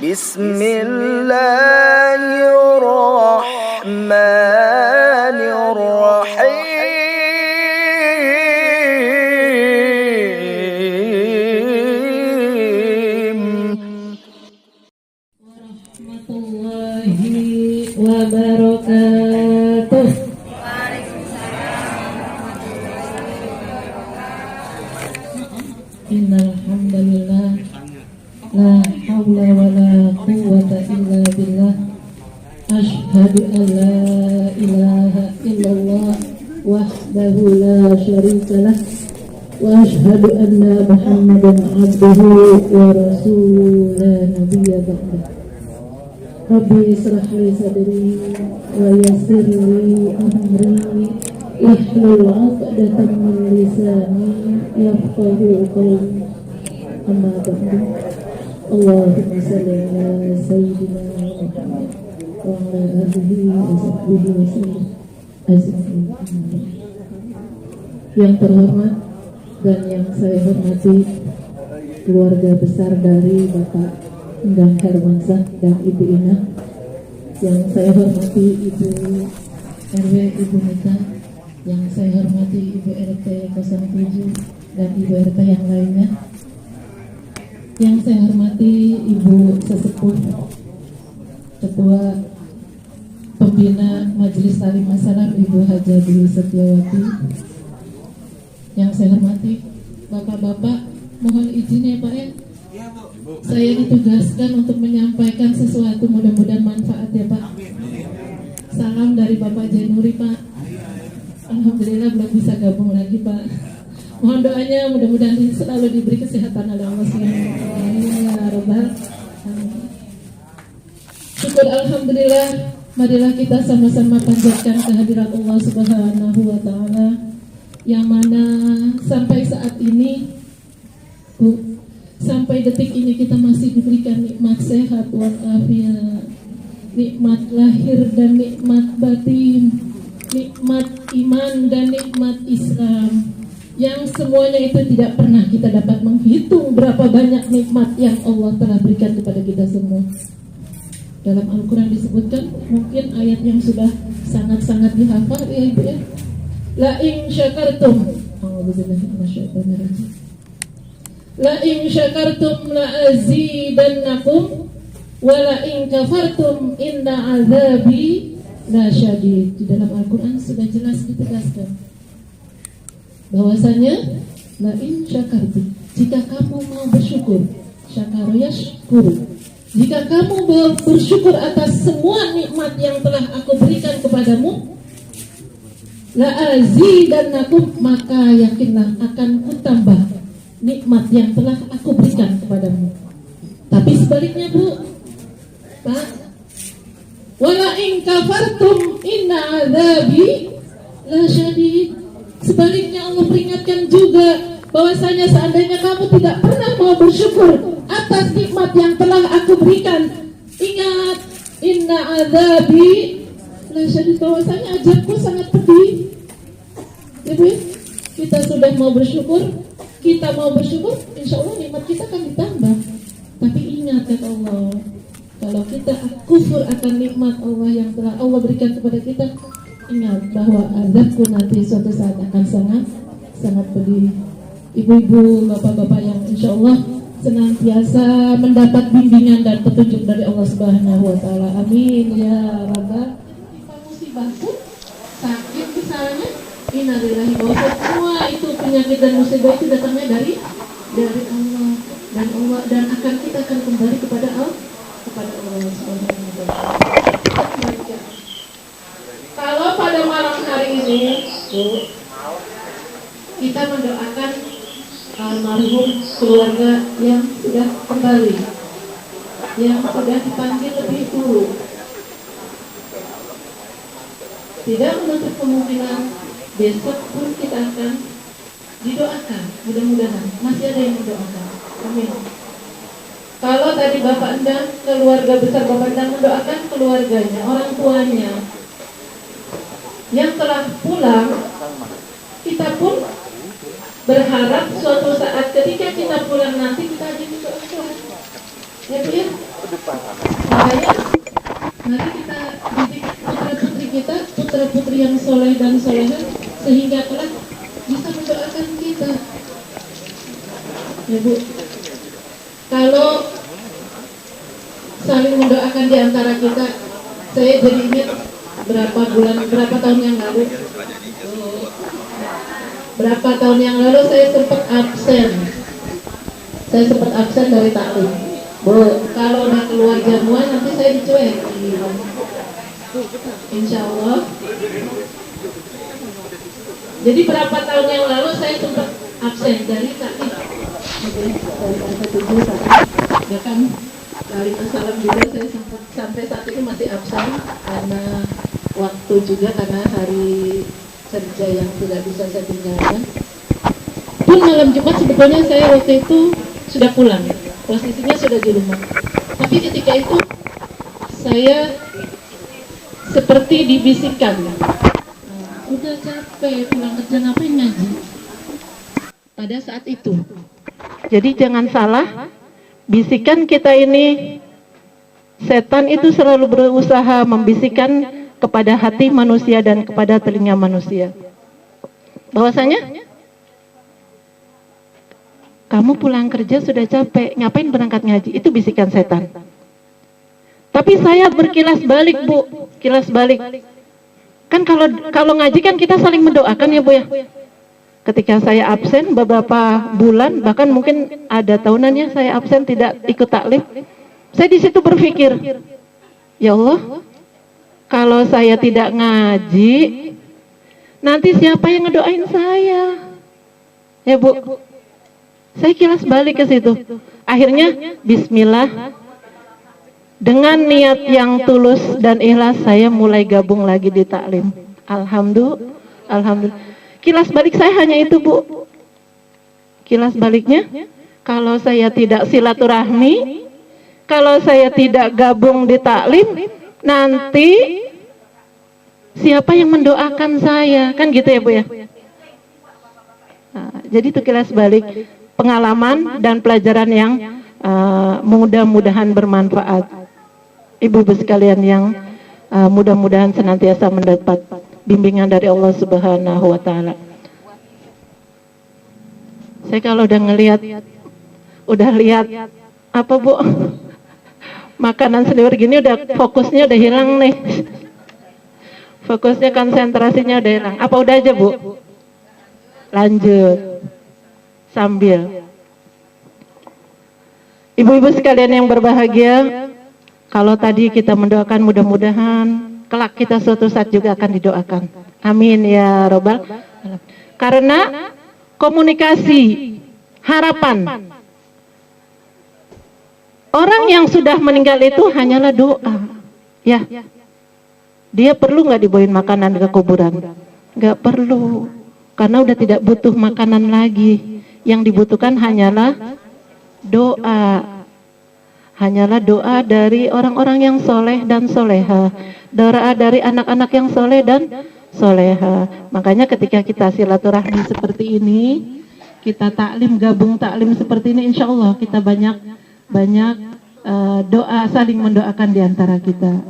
Bismillahirrahmanirrahim. Warahmatullahi wabarakatuh. Innal hamdalillah la haula wala quwwata illa billah. Asyhadu an la ilaha illallah wahdahu la syarikalah wa asyhadu anna Muhammadan abduhu wa rasuluhu la nabiyya ba'dah. Rabbi israh li sadri wa yassir li amri wahlul 'uqdatam min lisani yafqahu qawli. Amma ba'du. Allahumma shalli ala sayyidina Muhammad wa ala alihi wa sahbihi wa sallam. Yang terhormat dan yang saya hormati keluarga besar dari Bapak Endang Hermansyah dan Ibu Ina, yang saya hormati Ibu RW Ibu Mita, yang saya hormati Ibu RT 07 dan Ibu RT yang lainnya, yang saya hormati Ibu Sesepuh Ketua Pembina Majelis Ta'lim As-Salam Ibu Haja Dwi Setiawati, yang saya hormati Bapak-bapak, mohon izin ya Pak ya, saya ditugaskan untuk menyampaikan sesuatu, mudah-mudahan manfaat ya Pak. Salam dari Bapak Jainuri Pak. Alhamdulillah belum bisa gabung lagi Pak. Mohon doanya mudah-mudahan selalu diberi kesehatan oleh Allah SWT. Syukur alhamdulillah, marilah kita sama-sama panjatkan kehadirat Allah Subhanahu wa taala, yang mana sampai saat ini, sampai detik ini kita masih diberikan nikmat sehat walafiat, nikmat lahir dan nikmat batin, nikmat iman dan nikmat Islam, yang semuanya itu tidak pernah kita dapat menghitung berapa banyak nikmat yang Allah telah berikan kepada kita semua. Dalam Al-Quran disebutkan, mungkin ayat yang sudah sangat-sangat dihafal ya Ibu ya, la in syakartum, la in syakartum la azidannakum wa la in kafartum inna azabi la syadid. Di dalam Al-Quran sudah jelas ditegaskan bahwasanya la in syakartum, jika kamu mau bersyukur, syakara yashkuru, jika kamu bersyukur atas semua nikmat yang telah aku berikan kepadamu, la azidannakum, maka yakinlah akan kutambah nikmat yang telah aku berikan kepadamu. Tapi sebaliknya Bu, Pak, wala in kafartum inna azabi la syadid. Sebaliknya Allah peringatkan juga bahwasanya seandainya kamu tidak pernah mau bersyukur atas nikmat yang telah aku berikan, ingat, inna azabi la syadid, bahwasanya azabku sangat pedih. Jadi kita sudah mau bersyukur, kita mau bersyukur, insya Allah nikmat kita akan ditambah. Tapi ingat kata Allah, kalau kita kufur akan nikmat Allah yang telah Allah berikan kepada kita, ingat bahwa azabku nanti suatu saat akan sangat pedih. Ibu-ibu, bapak-bapak yang insya Allah senantiasa mendapat bimbingan dan petunjuk dari Allah Subhanahu wa taala. Amin ya rabbal. Musibah pun, sakit misalnya, innalillahi wa inna ilaihi raji'un. Semua itu penyakit dan musibah itu datangnya dari Allah, dan kita akan kembali kepada Allah Subhanahu wa taala. Kalau pada malam hari ini, Bu, kita mendoakan almarhum keluarga yang sudah kembali, yang sudah dipanggil lebih dulu. Tidak menutup kemungkinan besok pun kita akan didoakan. Mudah-mudahan masih ada yang mendoakan. Amin. Kalau tadi Bapak Endang, keluarga besar Bapak Endang mendoakan keluarganya, orang tuanya yang telah pulang, kita pun berharap suatu saat ketika kita pulang nanti kita jadi doa. Ya Bu ya, Makanya mari kita didik putra-putri kita, putra-putri yang soleh dan solehah, sehingga kelak bisa mendoakan kita. Ya Bu, kalau saling mendoakan di antara kita, saya jadi ingat berapa tahun yang lalu, saya sempat absen dari taklim. Bu, kalau udah keluar jamuan nanti saya dicuekin. Insya Allah. Jadi berapa tahun yang lalu saya sempat absen dari taklim. Dari angka 7 sampai ya kan kali salam juga saya sempat sampai saat ini masih absen karena waktu juga, karena hari kerja yang tidak bisa saya tinggalkan. Pun malam Jumat sebetulnya saya waktu itu sudah pulang, posisinya sudah di rumah. Tapi ketika itu saya seperti dibisikkan, udah capek pulang kerja ngapain ngaji. Pada saat itu, jadi jangan salah, bisikan kita ini, setan itu selalu berusaha membisikkan kepada hati manusia dan kepada telinga manusia. Bahwasanya kamu pulang kerja sudah capek, ngapain berangkat ngaji? Itu bisikan setan. Tapi saya berkilas balik, Bu, kilas balik. Kan kalau ngaji kan kita saling mendoakan ya Bu ya. Ketika saya absen beberapa bulan, bahkan mungkin ada tahunannya saya absen tidak ikut taklim, saya di situ berpikir, ya Allah, kalau saya tidak ngaji, nanti siapa yang ngedoain saya? Ya Bu, saya kilas balik ke situ. Akhirnya, Bismillah, dengan niat yang tulus dan ikhlas, saya mulai gabung lagi di taklim. Alhamdulillah. Kilas balik saya hanya itu Bu. Kilas baliknya, kalau saya tidak silaturahmi, kalau saya tidak gabung di taklim, nanti siapa yang mendoakan saya? Kan gitu ya Bu ya. Nah, jadi itu kilas balik pengalaman dan pelajaran yang mudah-mudahan bermanfaat. Ibu-ibu sekalian yang mudah-mudahan senantiasa mendapat bimbingan dari Allah Subhanahu wa Ta'ala. Saya kalau udah lihat apa Bu, makanan seliwer gini, udah fokusnya udah hilang nih. Fokusnya, konsentrasinya udah hilang. Apa udah aja Bu? Lanjut sambil. Ibu-ibu sekalian yang berbahagia, kalau tadi kita mendoakan mudah-mudahan kelak kita suatu saat juga akan didoakan. Amin ya robbal. Karena komunikasi, harapan orang yang sudah meninggal itu hanyalah doa. Ya, dia perlu nggak dibawain makanan ke kuburan? Nggak perlu, karena udah tidak butuh makanan lagi. Yang dibutuhkan hanyalah doa. Hanyalah doa dari orang-orang yang soleh dan soleha, doa dari anak-anak yang soleh dan soleha. Makanya ketika kita silaturahmi seperti ini, kita taklim, gabung taklim seperti ini, insya Allah kita banyak doa, saling mendoakan di antara kita.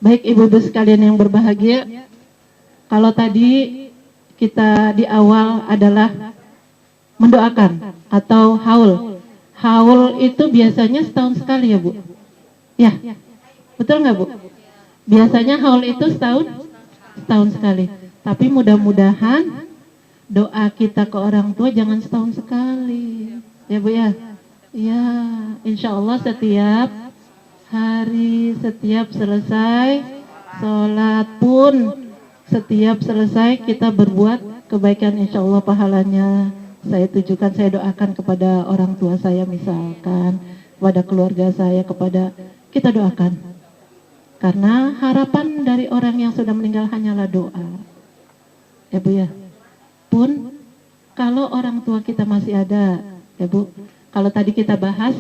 Baik ibu-ibu sekalian yang berbahagia, kalau tadi kita di awal adalah mendoakan atau haul. Haul itu biasanya setahun sekali ya Bu? Ya, betul nggak Bu? Biasanya haul itu setahun sekali. Tapi mudah-mudahan doa kita ke orang tua jangan setahun sekali. Ya Bu ya? Ya, insya Allah setiap hari, setiap selesai sholat pun, setiap selesai kita berbuat kebaikan, insya Allah pahalanya saya tujukan, saya doakan kepada orang tua saya misalkan, kepada keluarga saya, kita doakan. Karena harapan dari orang yang sudah meninggal hanyalah doa. Ya Bu ya. Pun kalau orang tua kita masih ada, ya Bu, kalau tadi kita bahas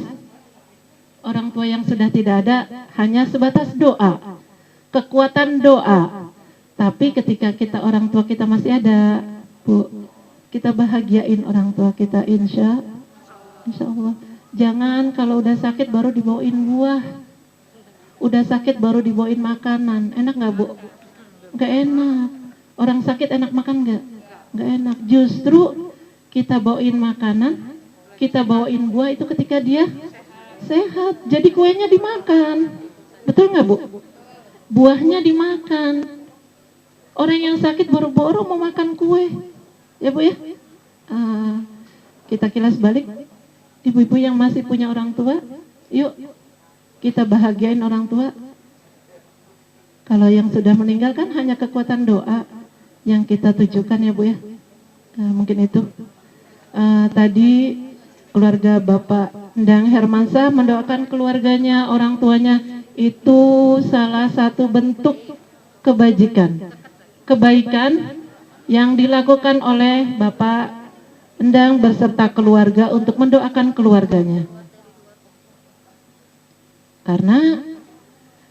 orang tua yang sudah tidak ada hanya sebatas doa, kekuatan doa. Tapi ketika orang tua kita masih ada, Bu, kita bahagiain orang tua kita, insya Insya Allah. Jangan kalau udah sakit baru dibawain buah. Udah sakit baru dibawain makanan. Enak nggak, Bu? Nggak enak. Orang sakit enak makan nggak? Nggak enak. Justru kita bawain makanan, kita bawain buah itu ketika dia sehat. Jadi kuenya dimakan. Betul nggak, Bu? Buahnya dimakan. Orang yang sakit boro-boro mau makan kue. Ya, Bu ya? Kita kilas balik. Ibu-ibu yang masih punya orang tua, yuk kita bahagiain orang tua. Kalau yang sudah meninggal kan hanya kekuatan doa yang kita tujukan ya, Bu ya. Mungkin itu. Tadi keluarga Bapak Endang Hermansyah mendoakan keluarganya, orang tuanya, itu salah satu bentuk kebaikan yang dilakukan oleh Bapak Endang berserta keluarga untuk mendoakan keluarganya. Karena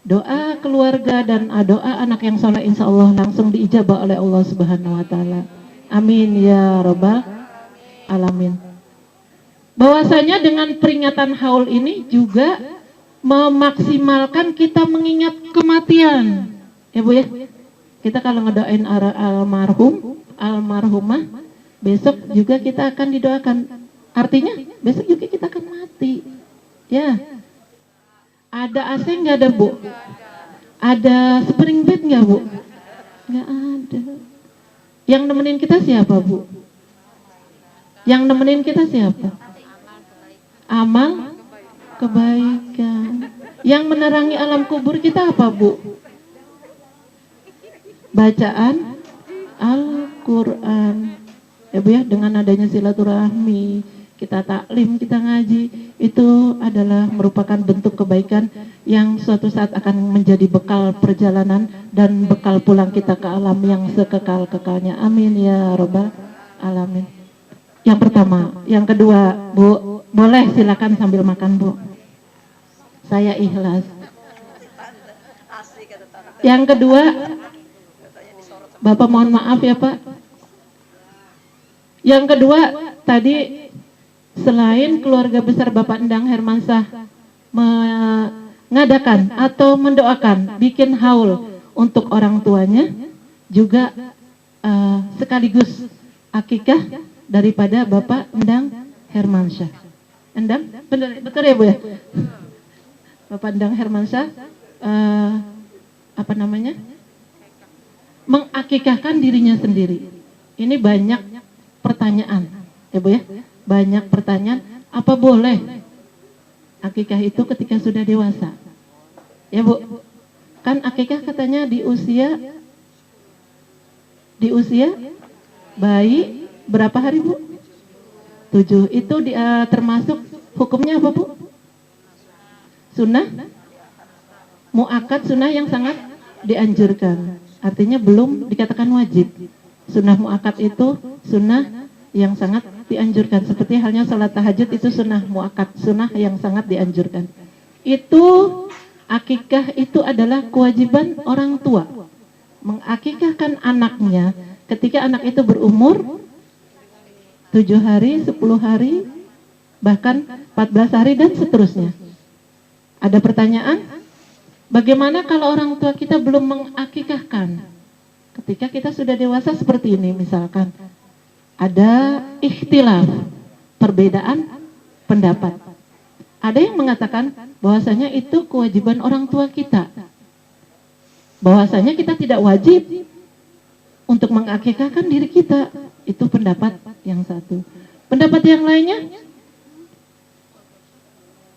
doa keluarga dan doa anak yang soleh insya Allah langsung diijabah oleh Allah Subhanahu wa Ta'ala. Amin ya Rabbal Alamin. Bahwasanya dengan peringatan haul ini juga memaksimalkan kita mengingat kematian. Ya, Bu ya. Kita kalau ngedoain almarhumah, besok juga kita akan didoakan. Artinya besok juga kita akan mati. Ya. Ada AC nggak ada, Bu? Ada spring bed nggak, Bu? Nggak ada. Yang nemenin kita siapa, Bu? Yang nemenin kita siapa? Amal kebaikan. Yang menerangi alam kubur kita apa, Bu? Bacaan Al-Quran. Ya, Bu ya, dengan adanya silaturahmi, kita taklim, kita ngaji, itu adalah merupakan bentuk kebaikan yang suatu saat akan menjadi bekal perjalanan dan bekal pulang kita ke alam yang sekekal-kekalnya. Amin ya Rabbal Alamin. Yang pertama. Yang kedua, Bu, boleh silakan sambil makan, Bu. Saya ikhlas. Yang kedua, Bapak mohon maaf ya, Pak. Yang kedua, tadi selain keluarga besar Bapak Endang Hermansyah mengadakan atau mendoakan bikin haul untuk orang tuanya, juga sekaligus akikah daripada Bapak Endang Hermansyah. Endang, betul ya, Bu ya? Bapak Endang Hermansyah mengakikahkan dirinya sendiri. Ini banyak pertanyaan, ya, Bu ya? Banyak pertanyaan, apa boleh akikah itu ketika sudah dewasa? Ya, Bu, kan akikah katanya di usia bayi berapa hari, Bu? 7. Itu termasuk hukumnya apa, Bu? Sunnah muakkad, sunnah yang sangat dianjurkan. Artinya belum dikatakan wajib. Sunnah muakkad itu sunnah yang sangat dianjurkan. Seperti halnya salat tahajud itu sunnah muakkad, sunnah yang sangat dianjurkan. Itu akikah itu adalah kewajiban orang tua. Mengakikahkan anaknya ketika anak itu berumur 7 hari, 10 hari, bahkan 14 hari dan seterusnya. Ada pertanyaan? Bagaimana kalau orang tua kita belum mengakikahkan? Ketika kita sudah dewasa seperti ini misalkan, ada ikhtilaf, perbedaan pendapat. Ada yang mengatakan bahwasanya itu kewajiban orang tua kita. Bahwasanya kita tidak wajib untuk mengakikahkan diri kita. Itu pendapat yang satu. Pendapat yang lainnya,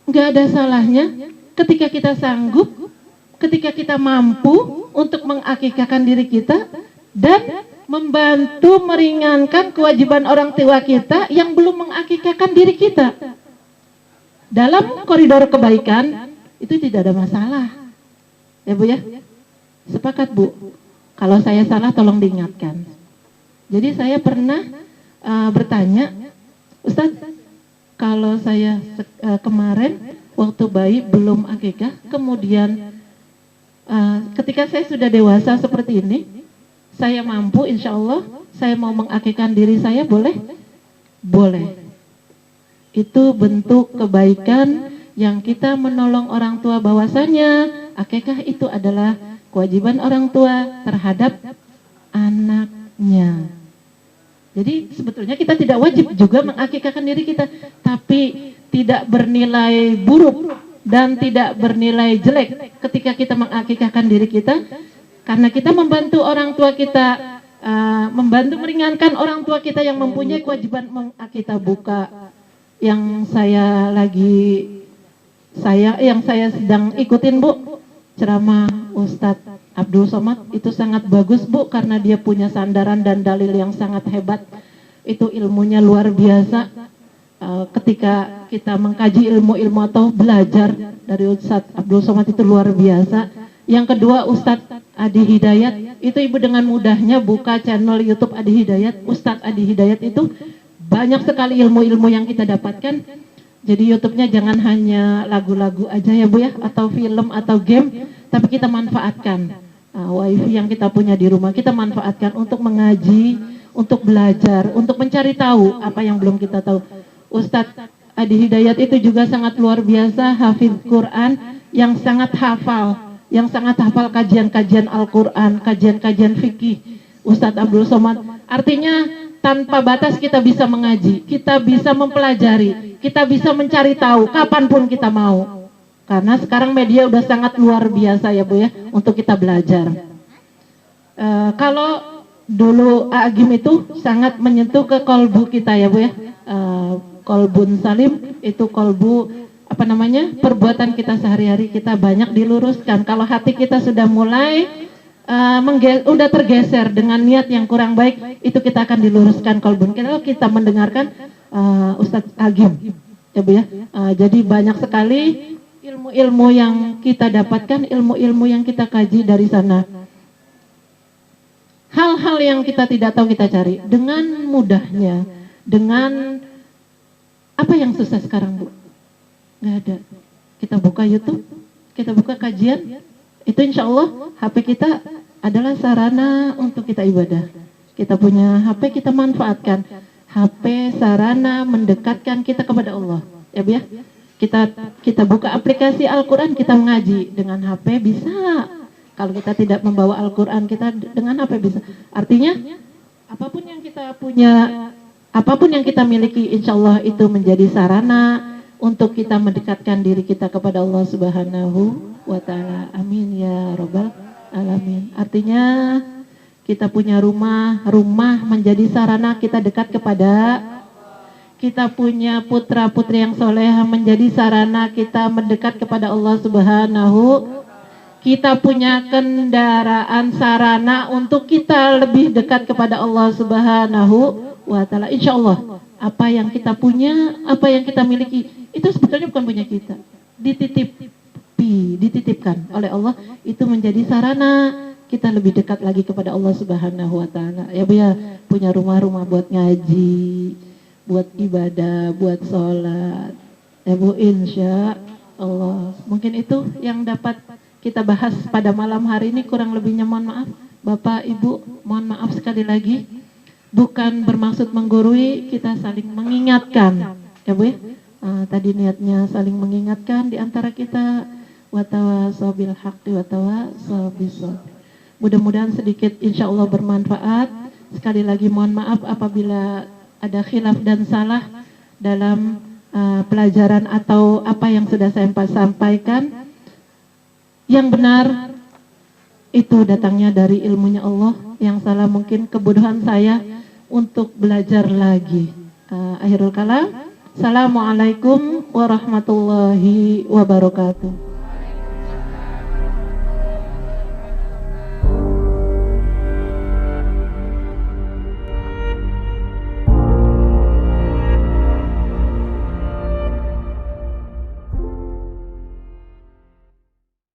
nggak ada salahnya ketika kita sanggup, ketika kita mampu untuk mengakikahkan diri kita dan membantu meringankan kewajiban orang tua kita yang belum mengakikahkan diri kita. Dalam koridor kebaikan itu tidak ada masalah. Ya, Bu ya? Sepakat, Bu? Kalau saya salah tolong diingatkan. Jadi saya pernah bertanya, Ustadz, kalau saya kemarin waktu bayi belum akikah, kemudian ketika saya sudah dewasa seperti ini, saya mampu, insya Allah, saya mau mengakikahkan diri saya, boleh? Boleh. Itu bentuk kebaikan yang kita menolong orang tua, bahwasanya akikah itu adalah kewajiban orang tua terhadap anaknya. Jadi sebetulnya kita tidak wajib juga mengakikahkan diri kita, tapi tidak bernilai buruk dan tidak bernilai jelek ketika kita mengakikahkan diri kita, karena kita membantu orang tua kita, membantu meringankan orang tua kita yang mempunyai kewajiban mengakikah. Buka yang saya sedang ikutin, Bu, ceramah Ustadz Abdul Somad itu sangat bagus, Bu, karena dia punya sandaran dan dalil yang sangat hebat. Itu ilmunya luar biasa. Ketika kita mengkaji ilmu-ilmu atau belajar dari Ustadz Abdul Somad itu luar biasa. Yang kedua, Ustadz Adi Hidayat, itu Ibu dengan mudahnya buka channel YouTube Adi Hidayat. Ustadz Adi Hidayat itu banyak sekali ilmu-ilmu yang kita dapatkan. Jadi YouTube-nya jangan hanya lagu-lagu aja ya, Bu, ya, atau film atau game, tapi kita manfaatkan wifi yang kita punya di rumah, kita manfaatkan untuk mengaji, untuk belajar, untuk mencari tahu apa yang belum kita tahu. Ustadz Adi Hidayat itu juga sangat luar biasa, hafiz Quran yang sangat hafal kajian-kajian Al-Quran, kajian-kajian fikih. Ustadz Abdul Somad, artinya tanpa batas kita bisa mengaji, kita bisa mempelajari, kita bisa mencari tahu kapanpun kita mau. Karena sekarang media udah sangat luar biasa ya, Bu, ya, untuk kita belajar. Kalau dulu Agim itu sangat menyentuh ke kolbu kita ya, Bu, ya. Kolbun salim itu kolbu perbuatan kita sehari-hari kita banyak diluruskan. Kalau hati kita sudah mulai udah tergeser dengan niat yang kurang baik, itu kita akan diluruskan kolbun. Kalau kita mendengarkan Ustadz Agim ya, Bu, ya. Jadi banyak sekali ilmu-ilmu yang kita dapatkan, ilmu-ilmu yang kita kaji dari sana. Hal-hal yang kita tidak tahu kita cari dengan mudahnya. Dengan apa yang susah sekarang, Bu? Nggak ada. Kita buka YouTube, kita buka kajian, itu insya Allah HP kita adalah sarana untuk kita ibadah. Kita punya HP, kita manfaatkan. HP sarana mendekatkan kita kepada Allah. Ya, Bu, ya. Kita buka aplikasi Al-Quran, kita mengaji dengan HP bisa. Kalau kita tidak membawa Al-Quran, kita dengan HP bisa. Artinya apapun yang kita punya, apapun yang kita miliki, insya Allah itu menjadi sarana untuk kita mendekatkan diri kita kepada Allah Subhanahu wa Ta'ala. Amin ya Rabbal Alamin. Artinya kita punya rumah menjadi sarana kita dekat kepada, kita punya putra-putri yang soleh menjadi sarana kita mendekat kepada Allah Subhanahu. Kita punya kendaraan sarana untuk kita lebih dekat kepada Allah Subhanahu wa Ta'ala. Insya Allah apa yang kita punya, apa yang kita miliki, itu sebetulnya bukan punya kita, dititipkan oleh Allah, itu menjadi sarana kita lebih dekat lagi kepada Allah Subhanahu wa Ta'ala. Ya, Bu, ya, punya rumah buat ngaji, buat ibadah, buat sholat. Ya, Bu, insya Allah. Mungkin itu yang dapat kita bahas pada malam hari ini. Kurang lebihnya mohon maaf, Bapak Ibu, mohon maaf sekali lagi. Bukan bermaksud menggurui, kita saling mengingatkan. Ya, Bu, ya. Tadi niatnya saling mengingatkan di antara kita. Watawasau bil haqqi watawasau bis-sabr. Mudah-mudahan sedikit insya Allah bermanfaat. Sekali lagi mohon maaf apabila ada khilaf dan salah dalam pelajaran atau apa yang sudah saya sampaikan. Yang benar itu datangnya dari ilmunya Allah, yang salah mungkin kebodohan saya untuk belajar lagi. Akhirul kalam. Assalamualaikum warahmatullahi wabarakatuh.